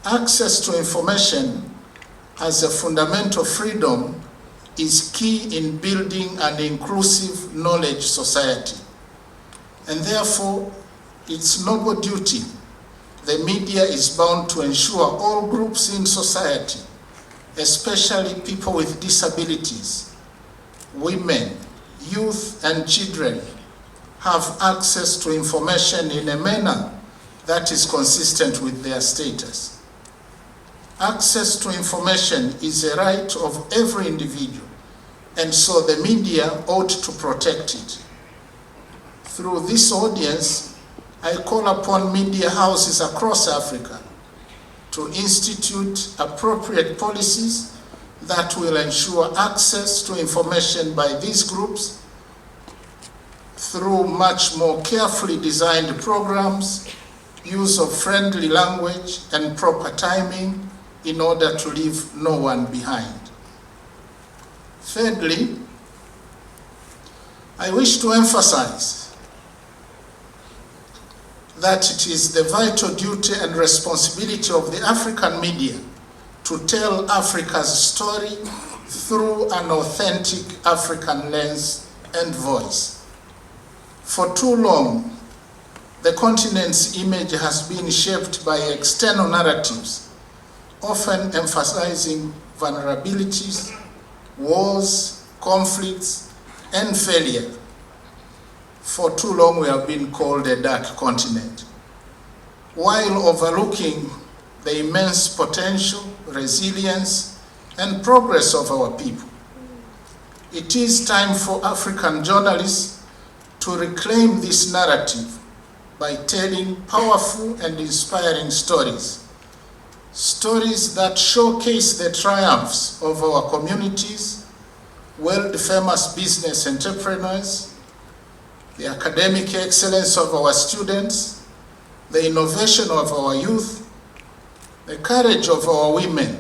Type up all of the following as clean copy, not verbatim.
Access to information as a fundamental freedom is key in building an inclusive knowledge society. And therefore, its noble duty, the media is bound to ensure all groups in society, especially people with disabilities, women, youth, and children, have access to information in a manner that is consistent with their status. Access to information is a right of every individual, and so the media ought to protect it. Through this audience, I call upon media houses across Africa to institute appropriate policies that will ensure access to information by these groups through much more carefully designed programs, use of friendly language, and proper timing in order to leave no one behind. Thirdly, I wish to emphasize that it is the vital duty and responsibility of the African media to tell Africa's story through an authentic African lens and voice. For too long, the continent's image has been shaped by external narratives, often emphasizing vulnerabilities, wars, conflicts, and failure. For too long, we have been called a dark continent, while overlooking the immense potential, resilience, and progress of our people. It is time for African journalists to reclaim this narrative by telling powerful and inspiring stories. Stories that showcase the triumphs of our communities, world-famous business entrepreneurs, the academic excellence of our students, the innovation of our youth, the courage of our women,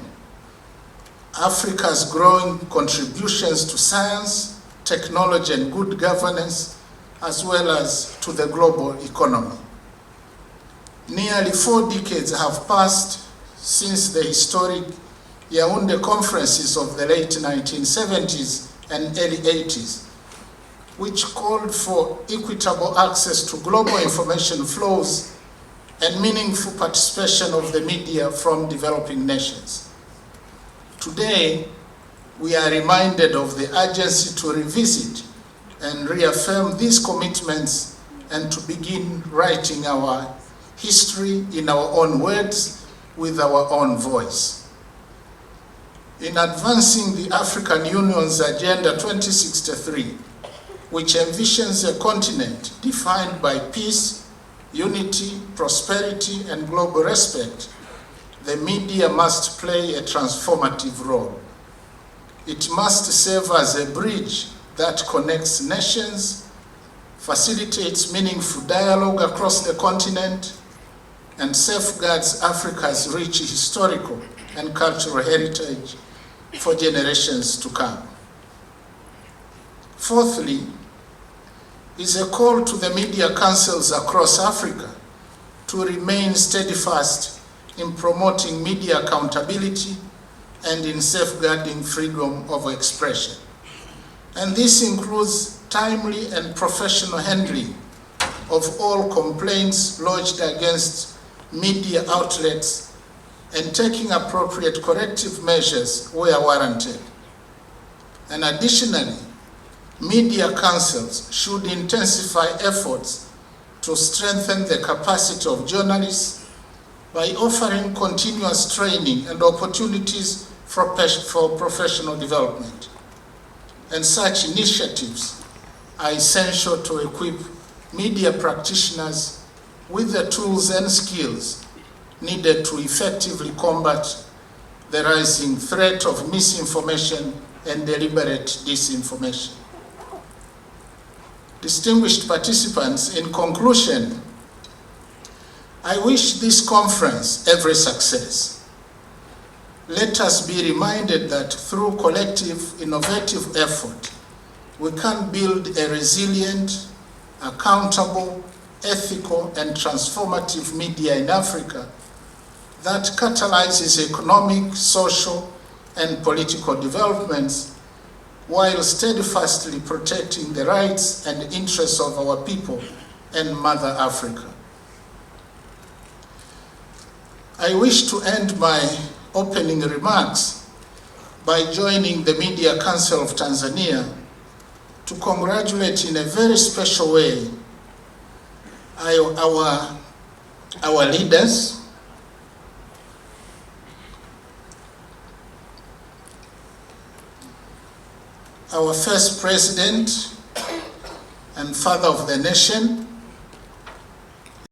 Africa's growing contributions to science, technology, and good governance, as well as to the global economy. Nearly 4 decades have passed since the historic Yaoundé conferences of the late 1970s and early 80s, which called for equitable access to global information flows and meaningful participation of the media from developing nations. Today, we are reminded of the urgency to revisit and reaffirm these commitments and to begin writing our history in our own words, with our own voice. In advancing the African Union's Agenda 2063, which envisions a continent defined by peace, unity, prosperity, and global respect, the media must play a transformative role. It must serve as a bridge that connects nations, facilitates meaningful dialogue across the continent, and safeguards Africa's rich historical and cultural heritage for generations to come. Fourthly, is a call to the media councils across Africa to remain steadfast in promoting media accountability and in safeguarding freedom of expression. And this includes timely and professional handling of all complaints lodged against media outlets and taking appropriate corrective measures where warranted. And additionally, media councils should intensify efforts to strengthen the capacity of journalists by offering continuous training and opportunities for professional development. And such initiatives are essential to equip media practitioners with the tools and skills needed to effectively combat the rising threat of misinformation and deliberate disinformation. Distinguished participants, in conclusion, I wish this conference every success. Let us be reminded that through collective, innovative effort, we can build a resilient, accountable, ethical, and transformative media in Africa that catalyzes economic, social, and political developments while steadfastly protecting the rights and interests of our people and Mother Africa. I wish to end my opening remarks by joining the Media Council of Tanzania to congratulate in a very special way our leaders, our first president and father of the nation,